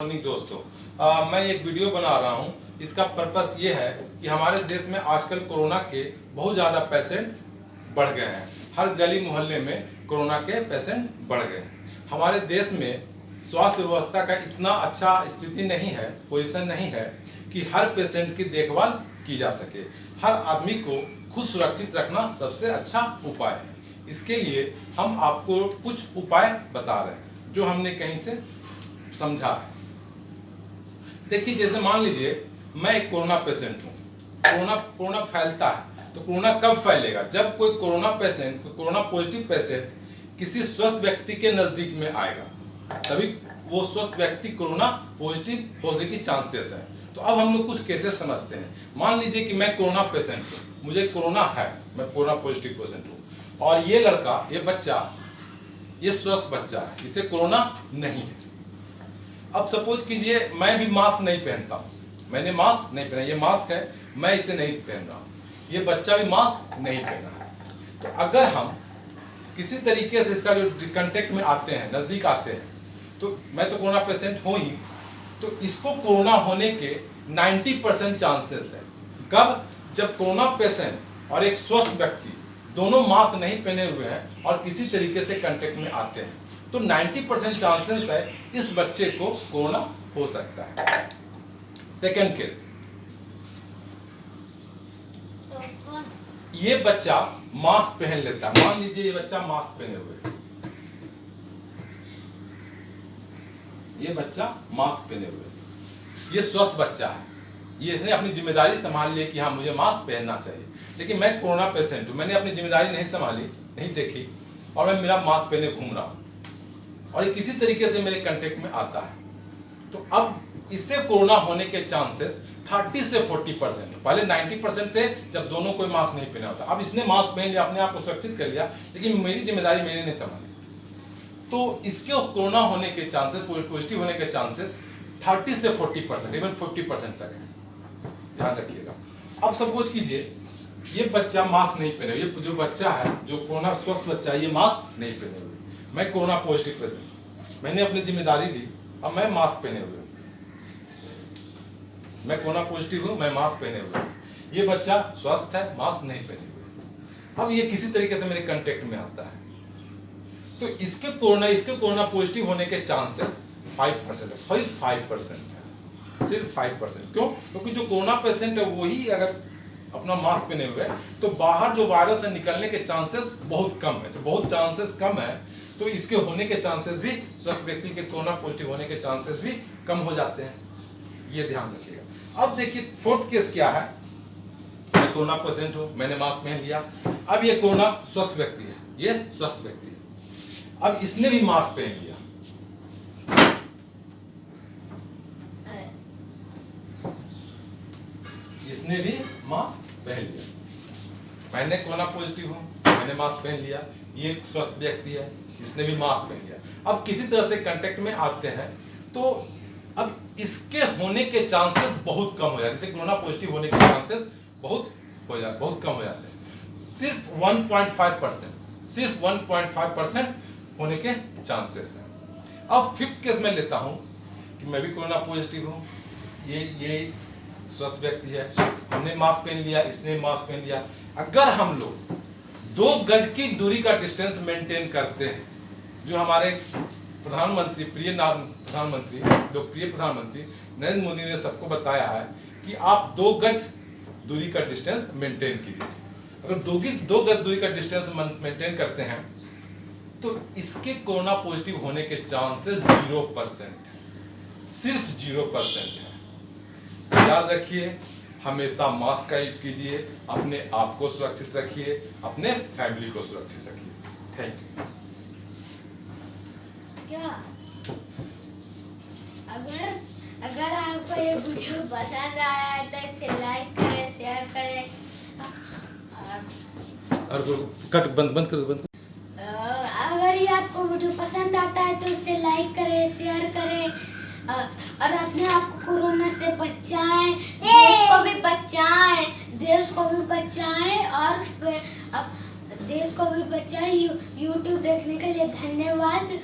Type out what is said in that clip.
Morning दोस्तों, मैं एक वीडियो बना रहा हूं। इसका पर्पस ये है कि हमारे देश में आजकल कोरोना के बहुत ज़्यादा पेशेंट बढ़ गए हैं। हर गली मोहल्ले में कोरोना के पेशेंट बढ़ गए हैं। हमारे देश में स्वास्थ्य व्यवस्था का इतना अच्छा स्थिति नहीं है, पोजीशन नहीं है कि हर पेशेंट की देखभाल की जा सके। हर आदमी को खुद सुरक्षित रखना सबसे अच्छा उपाय है। इसके लिए हम आपको कुछ उपाय बता रहे हैं जो हमने कहीं से समझा है। देखिए, जैसे मान लीजिए मैं एक कोरोना पेशेंट हूँ। कोरोना फैलता है तो कोरोना कब फैलेगा? जब कोई कोरोना पॉजिटिव पेशेंट किसी स्वस्थ व्यक्ति के नजदीक में आएगा, तभी वो स्वस्थ व्यक्ति कोरोना पॉजिटिव होने की चांसेस है। तो अब हम लोग कुछ केसेस समझते हैं। मान लीजिए कि मैं कोरोना पेशेंट हूँ, मुझे कोरोना है, मैं कोरोना पॉजिटिव पेशेंट हूँ, और ये लड़का, ये बच्चा, ये स्वस्थ बच्चा है, इसे कोरोना नहीं है। अब सपोज कीजिए मैं भी मास्क नहीं पहनता हूं, मैंने मास्क नहीं पहना, ये मास्क है, मैं इसे नहीं पहन रहा हूं, ये बच्चा भी मास्क नहीं पहना है। तो अगर हम किसी तरीके से इसका जो कांटेक्ट में आते हैं, नजदीक आते हैं, तो मैं तो कोरोना पेशेंट हूं ही, तो इसको कोरोना होने के 90% चांसेस है। कब? जब कोरोना पेशेंट और एक स्वस्थ व्यक्ति दोनों मास्क नहीं पहने हुए हैं और किसी तरीके से कांटेक्ट में आते हैं, तो 90% चांसेस है इस बच्चे को कोरोना हो सकता है। सेकंड केस, ये बच्चा मास्क पहन लेता है। मान लीजिए ये बच्चा मास्क पहने हुए है, ये बच्चा मास्क पहने हुए है, ये स्वस्थ बच्चा है, ये इसने अपनी जिम्मेदारी संभाल ली कि हाँ मुझे मास्क पहनना चाहिए। लेकिन मैं कोरोना पेशेंट हूं, मैंने अपनी जिम्मेदारी नहीं संभाली, नहीं देखी, और मैं मेरा मास्क पहने घूम रहा हूं और ये किसी तरीके से मेरे कांटेक्ट में आता है, तो अब इससे कोरोना होने के चांसेस 30 से 40%। पहले 90% थे जब दोनों कोई मास्क नहीं पहना होता। अब इसने मास्क पहन लिया, अपने आप को सुरक्षित कर लिया, लेकिन मेरी जिम्मेदारी मैंने नहीं संभाली, तो इसके कोरोना होने के चांसेस, पॉजिटिव होने के चांसेस 30 से 40%, इवन 50% तक है। ध्यान रखिएगा। अब सपोज कीजिए ये बच्चा मास्क नहीं पहने, ये जो बच्चा है, जो कोरोना स्वस्थ बच्चा है, ये मास्क नहीं पहने हुए, मैं कोरोना पॉजिटिव पेशेंट, मैंने अपनी जिम्मेदारी ली, अब मैं मास्क पहने हुए हूं, मैं कोरोना पॉजिटिव हूं, मैं मास्क पहने हुए हूं, ये बच्चा स्वस्थ है, मास्क नहीं पहने हुए। अब ये किसी तरीके से मेरे कांटेक्ट में आता है, तो इसके कोरोना पॉजिटिव होने के चांसेस 5% है, 5% है, सिर्फ 5%। क्यों? क्योंकि जो कोरोना पेशेंट है वही अगर अपना मास्क पहने हुए तो बाहर जो वायरस है निकलने के चांसेस बहुत कम है। तो बहुत चांसेस कम है, तो इसके होने के चांसेस भी, स्वस्थ व्यक्ति के कोरोना पॉजिटिव होने के चांसेस भी कम हो जाते हैं। ये ध्यान रखिएगा। अब देखिए फोर्थ केस क्या है। मैं कोरोना पेशेंट हूं, मैंने मास्क पहन लिया, अब ये कोरोना स्वस्थ व्यक्ति है, ये स्वस्थ व्यक्ति है, अब इसने भी मास्क पहन लिया, इसने भी मास्क पहन लिया, मैंने कोरोना पॉजिटिव हूं, मैंने मास्क पहन लिया, ये स्वस्थ व्यक्ति है, इसने भी मास्क पहन लिया। अब किसी तरह से कांटेक्ट में आते हैं तो अब इसके होने के चांसेस बहुत कम हो जाते हैं। जैसे कोरोना पॉजिटिव होने के चांसेस बहुत कम हो जाते हैं, सिर्फ 1.5%, सिर्फ 1.5% होने के चांसेस हैं। अब फिफ्थ केस में लेता हूं कि मैं भी कोरोना पॉजिटिव हूं, ये स्वस्थ व्यक्ति है, हमने मास्क पहन लिया, इसने मास्क पहन लिया। अगर हम लोग 2 गज की दूरी का डिस्टेंस मेंटेन करते हैं, जो हमारे प्रधानमंत्री, लोकप्रिय प्रधानमंत्री नरेंद्र मोदी ने सबको बताया है कि आप 2 गज दूरी का डिस्टेंस मेंटेन कीजिए। अगर 2 गज दूरी का डिस्टेंस मेंटेन करते हैं तो इसके कोरोना पॉजिटिव होने के चांसेस 0%, सिर्फ 0% है। याद रखिए, हमेशा मास्क का यूज कीजिए, अपने आप को सुरक्षित रखिए, अपने फैमिली को सुरक्षित रखिए। Thank you. क्या अगर आपको ये वीडियो पसंद आया है तो इसे लाइक करें, शेयर करें, और कट बंद कर। अगर ये आपको वीडियो पसंद आता है तो इसे लाइक करें, शेयर करें, और अपने आप को कोरोना से बचाएं, देश को भी बचाएं और देश को भी बचाएं। यूट्यूब देखने के लिए धन्यवाद।